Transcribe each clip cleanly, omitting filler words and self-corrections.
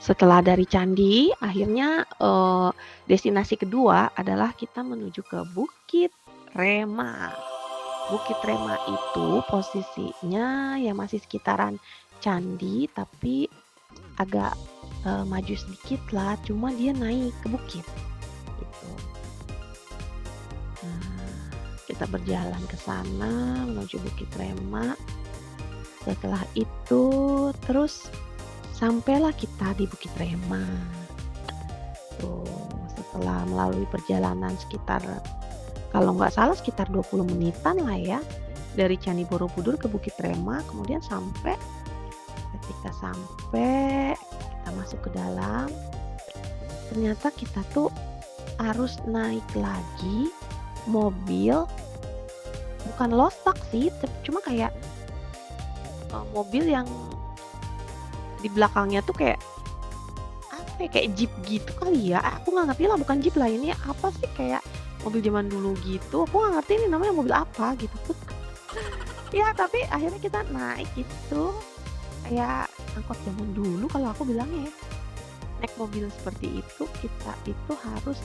Setelah dari candi, akhirnya, destinasi kedua adalah kita menuju ke Bukit Rema. Bukit Rema itu posisinya ya masih sekitaran candi, tapi agak, maju sedikit lah, cuma dia naik ke bukit, gitu. Nah, kita berjalan ke sana menuju Bukit Rema. Setelah itu terus sampailah kita di Bukit Rema. Tuh, setelah melalui perjalanan sekitar kalau nggak salah sekitar 20 menitan lah ya, dari Candi Borobudur ke Bukit Rema, kemudian ketika sampai, kita masuk ke dalam, ternyata kita tuh harus naik lagi mobil, bukan lostak sih, cuma kayak, mobil yang di belakangnya tuh kayak, apa ya, kayak jeep gitu kali ya, aku nggak ngerti lah, bukan jeep lah, ini apa sih, kayak mobil zaman dulu gitu, aku nggak ngerti ini namanya mobil apa gitu. Ya tapi akhirnya kita naik gitu, kayak angkot zaman dulu kalau aku bilangnya ya. Naik mobil seperti itu, kita itu harus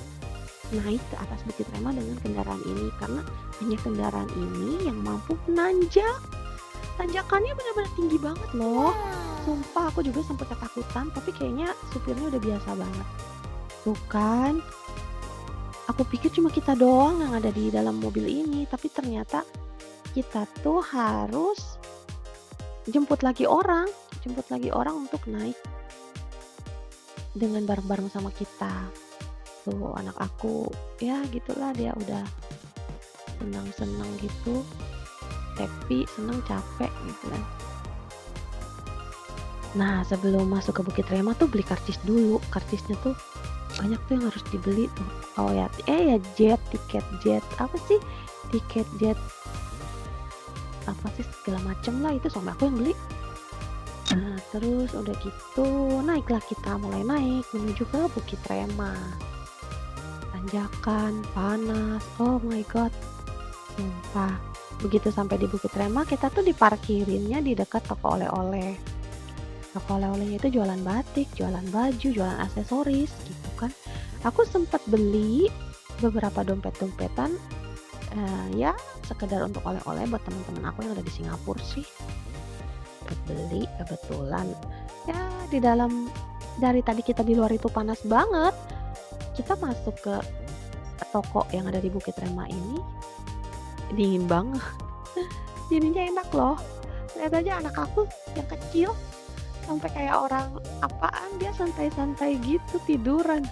naik ke atas Bukit Rema dengan kendaraan ini, karena hanya kendaraan ini yang mampu menanjak. Tanjakannya benar-benar tinggi banget loh. Sumpah aku juga sempat ketakutan, tapi kayaknya supirnya udah biasa banget. Tuh kan, aku pikir cuma kita doang yang ada di dalam mobil ini, tapi ternyata kita tuh harus jemput lagi orang untuk naik dengan bareng-bareng sama kita. Tuh anak aku, ya gitulah dia udah senang-senang gitu, happy, senang, capek gitu kan. Nah sebelum masuk ke Bukit Rema tuh beli karcis dulu, karcisnya tuh banyak tuh yang harus dibeli tuh. Oh ya, tiket jet, apa sih, tiket jet, apa sih segala macem lah, itu suami aku yang beli. Nah terus udah gitu naiklah kita, mulai naik menuju ke Bukit Rema. Tanjakan, panas, oh my god, sumpah. Begitu sampai di Bukit Rema, kita tuh diparkirinnya di dekat toko oleh-oleh. Toko oleh-olehnya itu jualan batik, jualan baju, jualan aksesoris gitu kan. Aku sempat beli beberapa dompet-dompetan, ya sekedar untuk oleh-oleh buat teman-teman aku yang ada di Singapura sih. Beli kebetulan. Ya di dalam, dari tadi kita di luar itu panas banget, kita masuk ke toko yang ada di Bukit Rema ini dingin banget. Jadinya enak loh. Lihat aja anak aku yang kecil sampai kayak orang apaan, dia santai-santai gitu tiduran.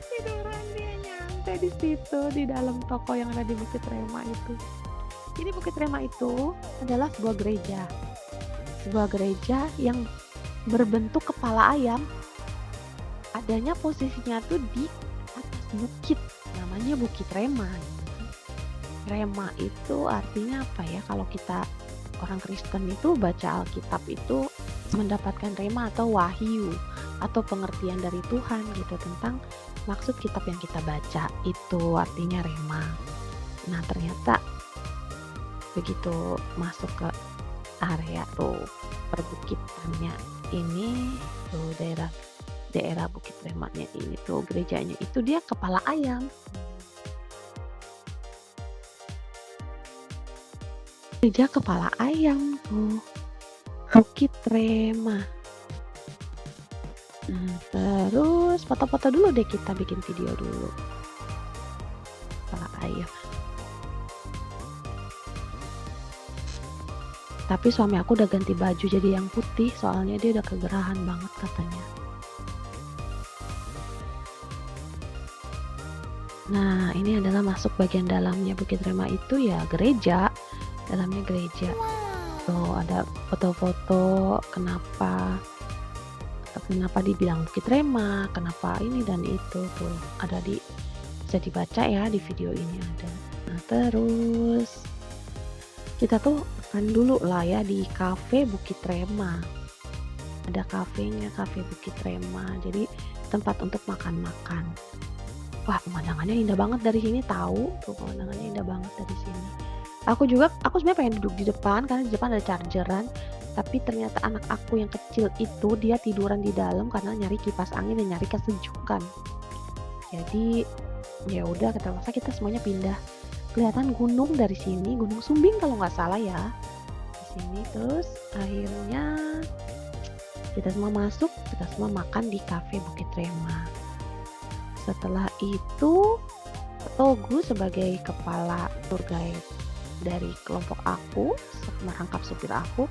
Tiduran dia nyantai di situ di dalam toko yang ada di Bukit Rema itu. Jadi Bukit Rema itu adalah sebuah gereja. Sebuah gereja yang berbentuk kepala ayam. Adanya posisinya tuh di atas bukit, namanya Bukit Rema. Rema itu artinya apa ya, kalau kita orang Kristen itu baca Alkitab itu mendapatkan rema atau wahyu atau pengertian dari Tuhan gitu tentang maksud kitab yang kita baca, itu artinya rema. Nah ternyata begitu masuk ke area tuh perbukitannya ini tuh, daerah Bukit Remanya ini tuh gerejanya itu dia kepala ayam. Gereja kepala ayam tuh, Bukit Rema. Terus foto-foto dulu deh, kita bikin video dulu. Kepala ayam. Tapi suami aku udah ganti baju jadi yang putih, soalnya dia udah kegerahan banget katanya. Nah ini adalah masuk bagian dalamnya Bukit Rema itu ya gereja, dalamnya gereja. Tuh ada foto-foto kenapa dibilang Bukit Rema, kenapa ini dan itu tuh ada bisa dibaca ya di video ini ada. Nah terus kita tuh makan dulu lah ya di kafe Bukit Rema. Ada kafenya, kafe Bukit Rema. Jadi tempat untuk makan-makan. Wah pemandangannya indah banget dari sini, tahu tuh pemandangannya indah banget dari sini. Aku sebenarnya pengen duduk di depan karena di depan ada chargeran. Tapi ternyata anak aku yang kecil itu dia tiduran di dalam karena nyari kipas angin dan nyari kesejukan. Jadi, ya udah terpaksa kita semuanya pindah. Kelihatan gunung dari sini, Gunung Sumbing kalau nggak salah ya, di sini. Terus akhirnya kita semua masuk, kita semua makan di Cafe Bukit Rema. Setelah itu, Togu sebagai kepala tour guide dari kelompok aku, merangkap supir aku,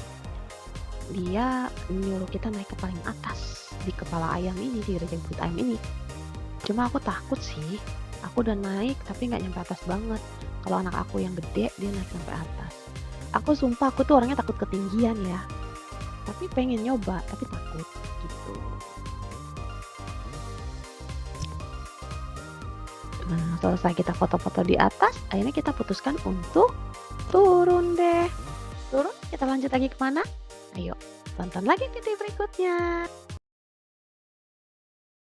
dia nyuruh kita naik ke paling atas di Kepala Ayam ini, di Rejang Bukit Ayam ini. Cuma aku takut sih, aku udah naik tapi nggak nyampe atas banget. Kalau anak aku yang gede, dia naik sampai atas. Aku sumpah, aku tuh orangnya takut ketinggian ya. Tapi pengen nyoba, tapi takut gitu. Nah, selesai kita foto-foto di atas, akhirnya kita putuskan untuk turun deh. Turun, kita lanjut lagi kemana? Ayo, tonton lagi video berikutnya.